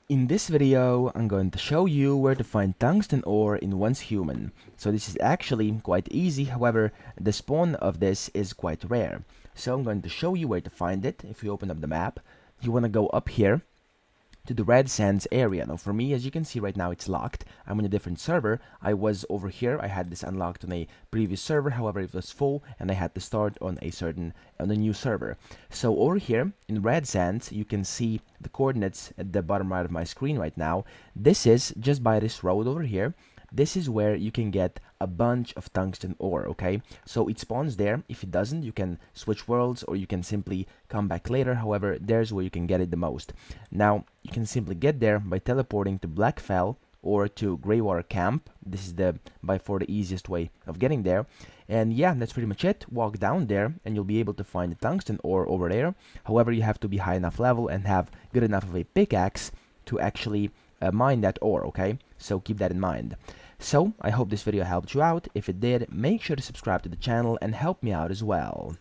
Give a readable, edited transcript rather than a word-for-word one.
In this video, I'm going to show you where to find tungsten ore in one's human. So this is actually quite easy, however, the spawn of this is quite rare. So I'm going to show you where to find it. If you open up the map, you want to go up here to the red sands area. Now for me, as you can see right now, it's locked. I'm in a different server. I was over here. I had this unlocked on a previous server, however it was full and I had to start on a new server. So over here in red sands, you can see the coordinates at the bottom right of my screen right now. This is just by this road over here. This is where you can get a bunch of tungsten ore, okay? So it spawns there. If it doesn't, you can switch worlds or you can simply come back later. However, there's where you can get it the most. Now, you can simply get there by teleporting to Blackfell or to Greywater Camp. This is by far the easiest way of getting there. And yeah, that's pretty much it. Walk down there and you'll be able to find the tungsten ore over there. However, you have to be high enough level and have good enough of a pickaxe to actually mine that ore, okay? So keep that in mind. So I hope this video helped you out. If it did, make sure to subscribe to the channel and help me out as well.